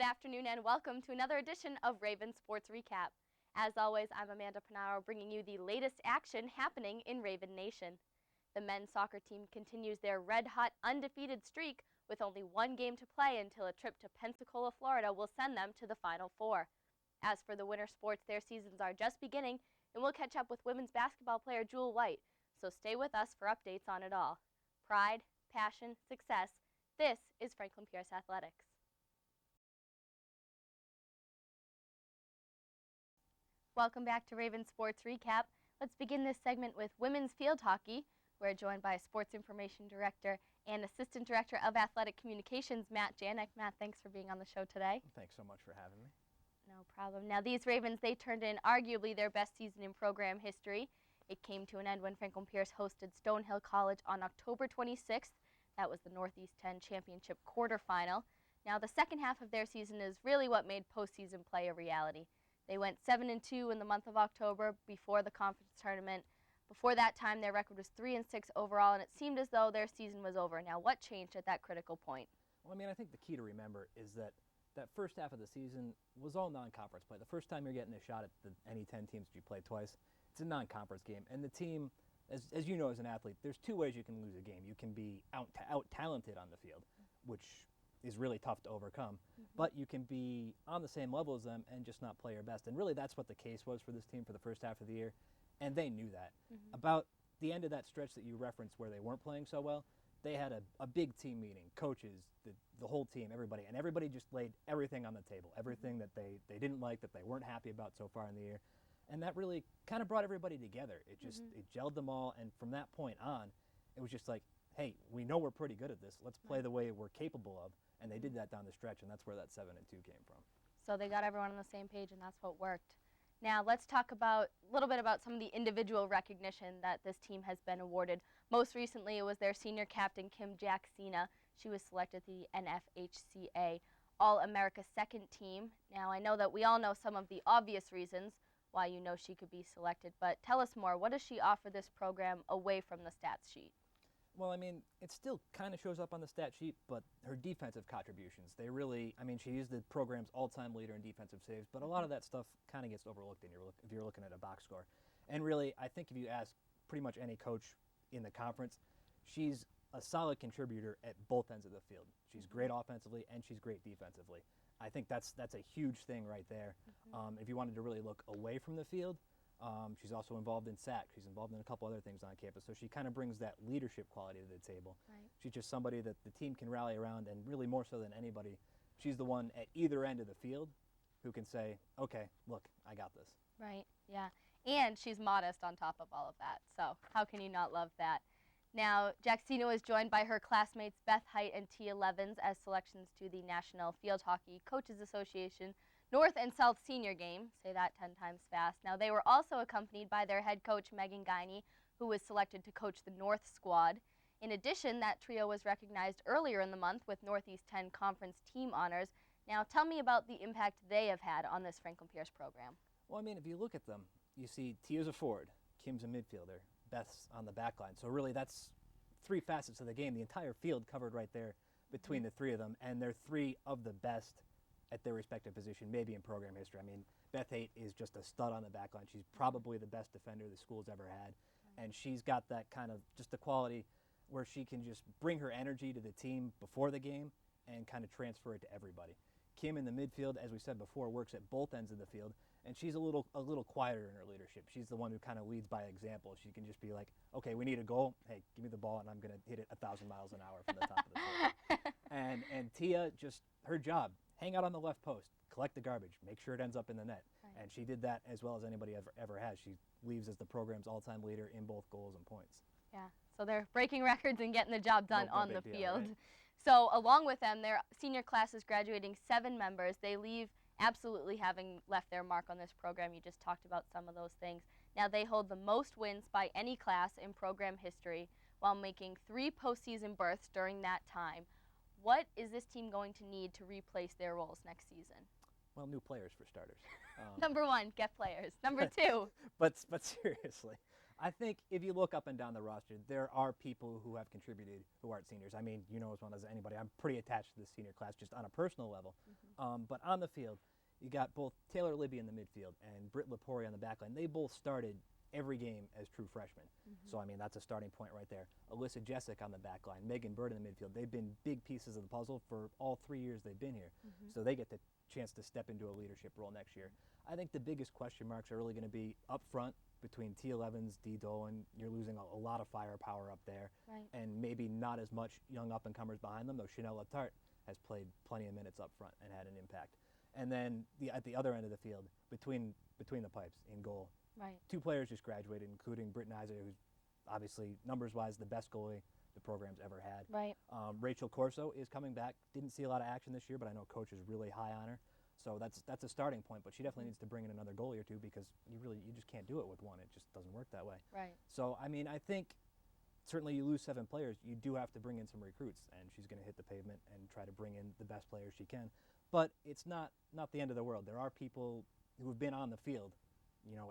Good afternoon and welcome to another edition of Raven Sports Recap. As always, I'm Amanda Panaro bringing you the latest action happening in Raven Nation. The men's soccer team continues their red-hot undefeated streak with only one game to play until a trip to Pensacola, Florida will send them to the Final Four. As for the winter sports, their seasons are just beginning, and we'll catch up with women's basketball player Jewel White, so stay with us for updates on it all. Pride, passion, success, this is Franklin Pierce Athletics. Welcome back to Raven Sports Recap. Let's begin this segment with women's field hockey. We're joined by Sports Information Director and Assistant Director of Athletic Communications, Matt Janik. Matt, thanks for being on the show today. Thanks so much for having me. No problem. Now, these Ravens, they turned in arguably their best season in program history. It came to an end when Franklin Pierce hosted Stonehill College on October 26th. That was the Northeast 10 Championship quarterfinal. Now, the second half of their season is really what made postseason play a reality. They went 7-2 in the month of October before the conference tournament. Before that time, their record was 3-6 overall, and it seemed as though their season was over. Now, what changed at that critical point? Well, I think the key to remember is that first half of the season was all non-conference play. The first time you're getting a shot at any 10 teams that you play twice, it's a non-conference game. And the team, as you know as an athlete, there's two ways you can lose a game. You can be out-talented on the field, which is really tough to overcome, but you can be on the same level as them and just not play your best. And really that's what the case was for this team for the first half of the year, and they knew that. About the end of that stretch that you referenced where they weren't playing so well, they had a big team meeting, coaches, the whole team, everybody, and everybody just laid everything on the table, everything that they didn't like, that they weren't happy about so far in the year. And that really kind of brought everybody together. It just it gelled them all, and from that point on, it was just like, hey, we know we're pretty good at this. Let's play the way we're capable of. And they did that down the stretch, and that's where that 7-2 came from. So they got everyone on the same page, and that's what worked. Now let's talk a little bit about some of the individual recognition that this team has been awarded. Most recently, it was their senior captain, Kim Jacksina. She was selected to the NFHCA All-America Second Team. Now I know that we all know some of the obvious reasons why you know she could be selected, but tell us more. What does she offer this program away from the stats sheet? Well, it still kind of shows up on the stat sheet, but her defensive contributions, they really, she is the program's all-time leader in defensive saves, but a lot of that stuff kind of gets overlooked if you're looking at a box score. And really, I think if you ask pretty much any coach in the conference, she's a solid contributor at both ends of the field. She's great offensively, and she's great defensively. I think that's a huge thing right there. If you wanted to really look away from the field, she's also involved in SAC. She's involved in a couple other things on campus. So she kind of brings that leadership quality to the table. Right. She's just somebody that the team can rally around, and really more so than anybody, she's the one at either end of the field who can say, okay, look, I got this. Right, yeah. And she's modest on top of all of that. So how can you not love that? Now, Jacksina was joined by her classmates Beth Height and Tia Levens as selections to the National Field Hockey Coaches Association North and South Senior Game. Say that 10 times fast. Now, they were also accompanied by their head coach, Megan Guiney, who was selected to coach the North squad. In addition, that trio was recognized earlier in the month with Northeast 10 Conference team honors. Now, tell me about the impact they have had on this Franklin Pierce program. Well, if you look at them, you see Tia's a forward, Kim's a midfielder, Beth's on the back line. So really that's three facets of the game. The entire field covered right there between the three of them, and they're three of the best at their respective position, maybe in program history. Beth Haight is just a stud on the back line. She's probably the best defender the school's ever had, and she's got that kind of just the quality where she can just bring her energy to the team before the game and kind of transfer it to everybody. Kim in the midfield, as we said before, works at both ends of the field, and she's a little quieter in her leadership. She's the one who kind of leads by example. She can just be like, okay, we need a goal. Hey, give me the ball, and I'm going to hit it 1,000 miles an hour from the top of the field. And Tia, just her job, hang out on the left post, collect the garbage, make sure it ends up in the net. Right. And she did that as well as anybody ever has. She leaves as the program's all-time leader in both goals and points. Yeah, so they're breaking records and getting the job done on the deal, field. right? So along with them, their senior class is graduating 7 members. They leave absolutely having left their mark on this program. You just talked about some of those things. Now they hold the most wins by any class in program history while making 3 postseason berths during that time. What is this team going to need to replace their roles next season? Well, new players for starters. Number 1, get players. Number 2. But seriously, I think if you look up and down the roster, there are people who have contributed who aren't seniors. I mean, you know as well as anybody, I'm pretty attached to the senior class just on a personal level. But on the field, you got both Taylor Libby in the midfield and Britt Lepori on the back line. They both started every game as true freshmen. So, I mean, that's a starting point right there. Alyssa Jessic on the back line, Megan Bird in the midfield. They've been big pieces of the puzzle for all 3 years they've been here. So they get the chance to step into a leadership role next year. I think the biggest question marks are really going to be up front between Tia Evans, Dee Dolan. You're losing a lot of firepower up there. Right. And maybe not as much young up-and-comers behind them, though Chanel Latart has played plenty of minutes up front and had an impact. And then at the other end of the field, between the pipes in goal, Right. 2 players just graduated, including Britt Nizer, who's obviously numbers-wise the best goalie the program's ever had. Right. Rachel Corso is coming back. Didn't see a lot of action this year, but I know coach is really high on her. So that's a starting point, but she definitely needs to bring in another goalie or two because you just can't do it with one. It just doesn't work that way. Right. So, I mean, I think certainly you lose 7 players, you do have to bring in some recruits, and she's going to hit the pavement and try to bring in the best players she can. But it's not the end of the world. There are people who have been on the field,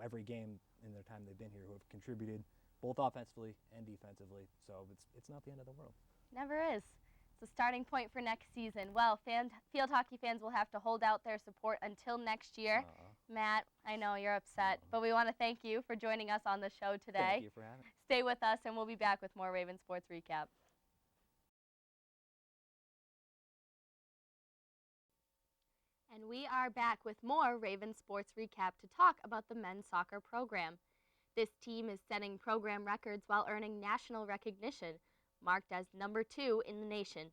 every game in their time they've been here who have contributed both offensively and defensively. So it's not the end of the world. Never is. It's a starting point for next season. Well, field hockey fans will have to hold out their support until next year. Matt, I know you're upset, but we want to thank you for joining us on the show today. Thank you for having me. Stay with us, and we'll be back with more Raven Sports Recap. And we are back with more Raven Sports Recap to talk about the men's soccer program. This team is setting program records while earning national recognition, marked as number 2 in the nation.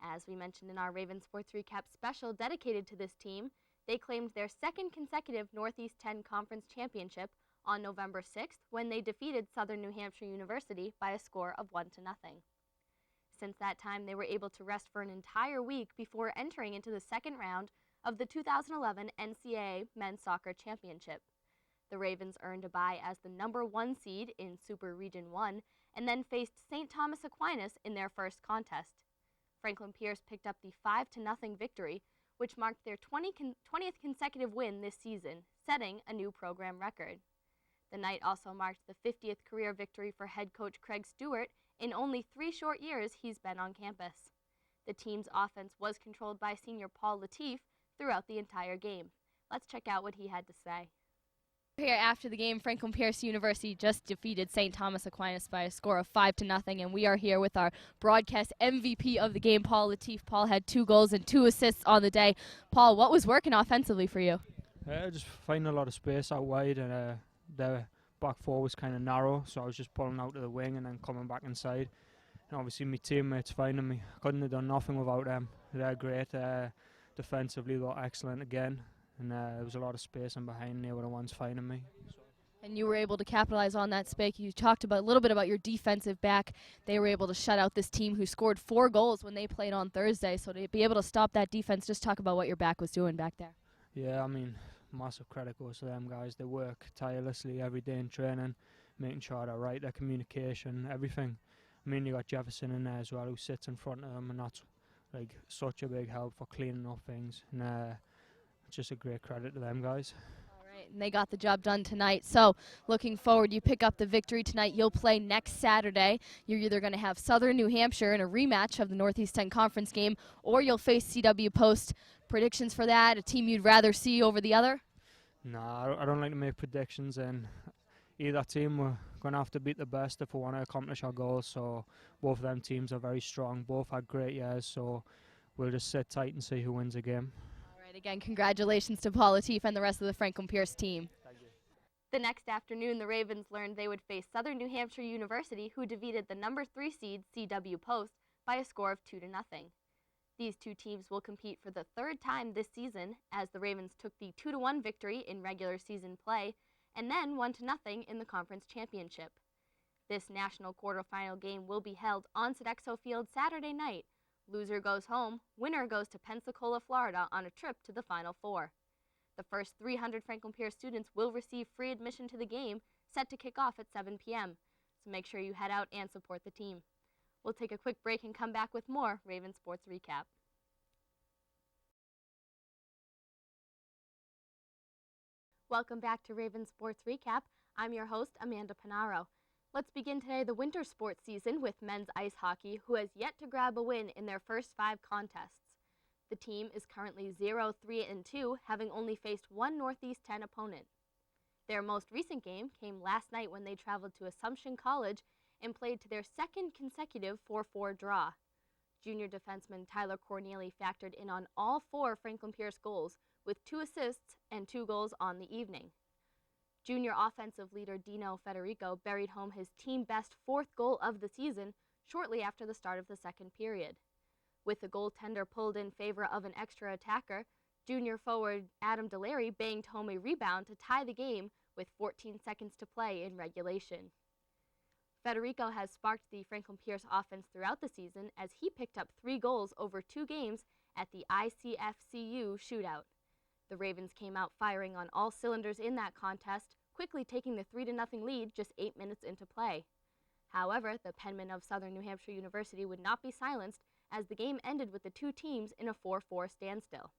As we mentioned in our Raven Sports Recap special dedicated to this team, they claimed their 2nd consecutive Northeast 10 Conference Championship on November 6th when they defeated Southern New Hampshire University by a score of 1-0. Since that time, they were able to rest for an entire week before entering into the second round of the 2011 NCAA Men's Soccer Championship. The Ravens earned a bye as the number 1 seed in Super Region 1 and then faced St. Thomas Aquinas in their first contest. Franklin Pierce picked up the 5-0 victory, which marked their 20th consecutive win this season, setting a new program record. The night also marked the 50th career victory for head coach Craig Stewart in only 3 short years he's been on campus. The team's offense was controlled by senior Paul Latif throughout the entire game. Let's check out what he had to say. Here after the game, Franklin Pierce University just defeated St. Thomas Aquinas by a score of 5-0, and we are here with our broadcast MVP of the game, Paul Latif. Paul had 2 goals and 2 assists on the day. Paul, what was working offensively for you? Just finding a lot of space out wide, and the back 4 was kind of narrow, so I was just pulling out to the wing and then coming back inside. And obviously my teammates finding me. I couldn't have done nothing without them. They're great. Defensively, they were excellent again. And there was a lot of space in behind, and they were the ones finding me. And you were able to capitalize on that space. You talked a little bit about your defensive back. They were able to shut out this team who scored 4 goals when they played on Thursday. So to be able to stop that defense, just talk about what your back was doing back there. Yeah, I mean, massive credit goes to them guys. They work tirelessly every day in training, making sure they're right, their communication, everything. I mean, you got Jefferson in there as well, who sits in front of them, and that's like such a big help for cleaning up things. And just a great credit to them guys. All right, and they got the job done tonight. So looking forward, you pick up the victory tonight. You'll play next Saturday. You're either going to have Southern New Hampshire in a rematch of the Northeast 10 Conference game, or you'll face CW Post. Predictions for that? A team you'd rather see over the other? Nah, I don't like to make predictions, and either team we're going to have to beat the best if we want to accomplish our goals. So both of them teams are very strong. Both had great years, so we'll just sit tight and see who wins the game. Again, congratulations to Paul Latif and the rest of the Franklin Pierce team. Thank you. The next afternoon, the Ravens learned they would face Southern New Hampshire University, who defeated the number 3 seed CW Post by a score of 2-0. These 2 teams will compete for the 3rd time this season, as the Ravens took the 2-1 victory in regular season play and then 1-0 in the conference championship. This national quarterfinal game will be held on Sodexo Field Saturday night. Loser goes home, winner goes to Pensacola, Florida on a trip to the Final Four. The first 300 Franklin Pierce students will receive free admission to the game, set to kick off at 7 p.m. So make sure you head out and support the team. We'll take a quick break and come back with more Raven Sports Recap. Welcome back to Raven Sports Recap. I'm your host, Amanda Panaro. Let's begin today the winter sports season with men's ice hockey, who has yet to grab a win in their first 5 contests. The team is currently 0-3-2, having only faced one Northeast 10 opponent. Their most recent game came last night when they traveled to Assumption College and played to their second consecutive 4-4 draw. Junior defenseman Tyler Corneli factored in on all 4 Franklin Pierce goals, with 2 assists and 2 goals on the evening. Junior offensive leader Dino Federico buried home his team-best 4th goal of the season shortly after the start of the second period. With the goaltender pulled in favor of an extra attacker, junior forward Adam Delary banged home a rebound to tie the game with 14 seconds to play in regulation. Federico has sparked the Franklin Pierce offense throughout the season as he picked up 3 goals over 2 games at the ICFCU shootout. The Ravens came out firing on all cylinders in that contest, quickly taking the 3-0 lead just 8 minutes into play. However, the penmen of Southern New Hampshire University would not be silenced as the game ended with the 2 teams in a 4-4 standstill.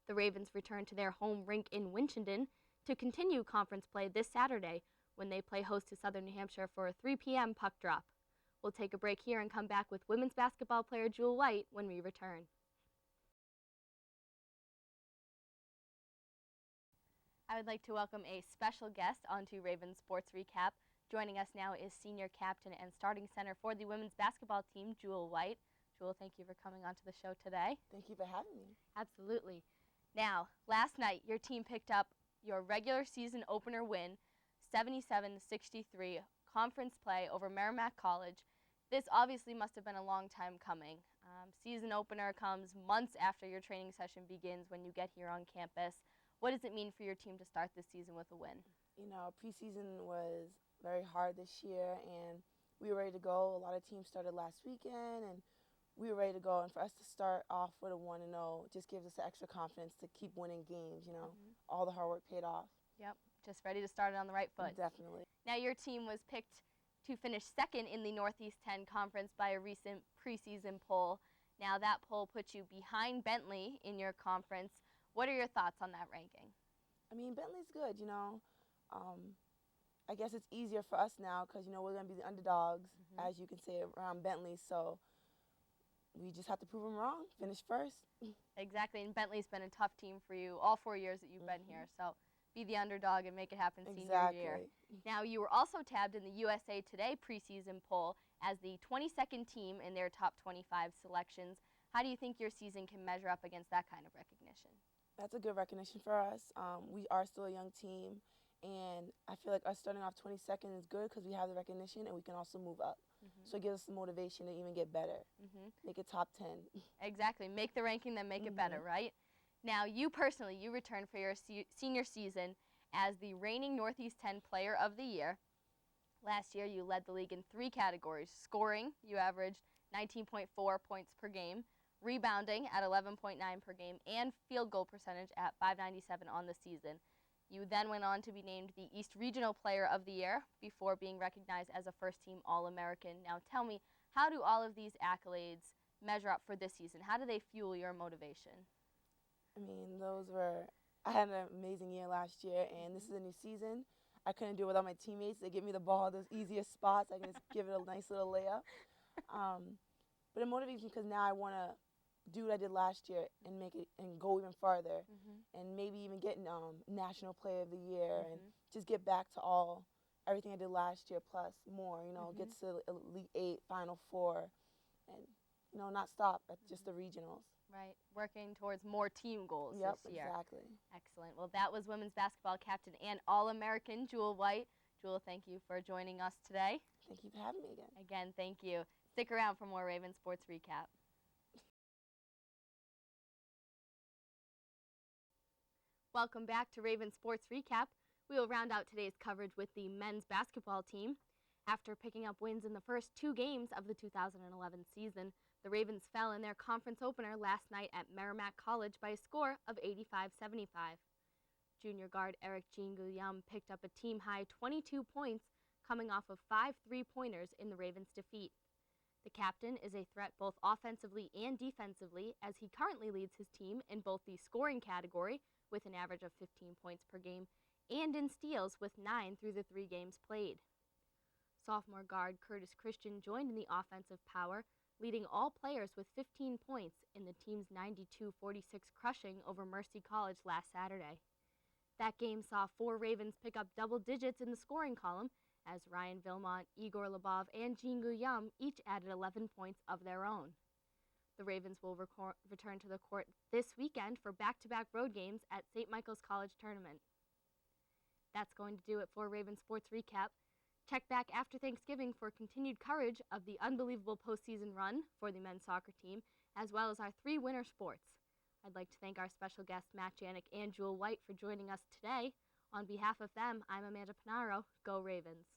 The Ravens returned to their home rink in Winchendon to continue conference play this Saturday when they play host to Southern New Hampshire for a 3 p.m. puck drop. We'll take a break here and come back with women's basketball player Jewel White when we return. I would like to welcome a special guest onto Ravens Sports Recap. Joining us now is senior captain and starting center for the women's basketball team, Jewel White. Jewel, thank you for coming onto the show today. Thank you for having me. Absolutely. Now, last night, your team picked up your regular season opener win, 77-63, conference play over Merrimack College. This obviously must have been a long time coming. Season opener comes months after your training session begins when you get here on campus. What does it mean for your team to start this season with a win? You know, preseason was very hard this year, and we were ready to go. A lot of teams started last weekend, and we were ready to go. And for us to start off with a 1-0 just gives us the extra confidence to keep winning games, you know. All the hard work paid off. Yep, just ready to start it on the right foot. Definitely. Now, your team was picked to finish second in the Northeast 10 Conference by a recent preseason poll. Now, that poll puts you behind Bentley in your conference. What are your thoughts on that ranking? I mean, Bentley's good, you know. I guess it's easier for us now because, you know, we're going to be the underdogs, as you can say, around Bentley. So we just have to prove them wrong, finish first. Exactly, and Bentley's been a tough team for you all 4 years that you've been here. So be the underdog and make it happen senior year. Now, you were also tabbed in the USA Today preseason poll as the 22nd team in their top 25 selections. How do you think your season can measure up against that kind of recognition? That's a good recognition for us. We are still a young team, and I feel like us starting off 22nd is good because we have the recognition and we can also move up. So it gives us the motivation to even get better, make it top 10. Exactly. Make the ranking, then make it better, right? Now, you personally, you returned for your senior season as the reigning Northeast 10 Player of the Year. Last year, you led the league in 3 categories. Scoring, you averaged 19.4 points per game. Rebounding at 11.9 per game, and field goal percentage at .597 on the season. You then went on to be named the East Regional Player of the Year before being recognized as a first-team All-American. Now tell me, how do all of these accolades measure up for this season? How do they fuel your motivation? I mean, I had an amazing year last year, and this is a new season. I couldn't do it without my teammates. They give me the ball, those easiest spots. I can just give it a nice little layup. But it motivates me because now I want to do what I did last year and make it and go even farther, and maybe even get National Player of the Year and just get back to everything I did last year plus more. You know, get to Elite 8, Final 4, and you know, not stop at just the regionals. Right, working towards more team goals this year. Exactly. Excellent. Well, that was women's basketball captain and All-American Jewel White. Jewel, thank you for joining us today. Thank you for having me again. Again, thank you. Stick around for more Ravens Sports Recap. Welcome back to Ravens Sports Recap. We will round out today's coverage with the men's basketball team. After picking up wins in the first 2 games of the 2011 season, the Ravens fell in their conference opener last night at Merrimack College by a score of 85-75. Junior guard Eric Jean Guillaume picked up a team-high 22 points, coming off of 5 3-pointers in the Ravens' defeat. The captain is a threat both offensively and defensively, as he currently leads his team in both the scoring category, with an average of 15 points per game, and in steals with 9 through the 3 games played. Sophomore guard Curtis Christian joined in the offensive power, leading all players with 15 points in the team's 92-46 crushing over Mercy College last Saturday. That game saw 4 Ravens pick up double digits in the scoring column as Ryan Vilmont, Igor Labov, and Jean Guyam each added 11 points of their own. The Ravens will return to the court this weekend for back-to-back road games at St. Michael's College Tournament. That's going to do it for Ravens Sports Recap. Check back after Thanksgiving for continued coverage of the unbelievable postseason run for the men's soccer team, as well as our 3 winter sports. I'd like to thank our special guests Matt Janik and Jewel White for joining us today. On behalf of them, I'm Amanda Panaro. Go Ravens!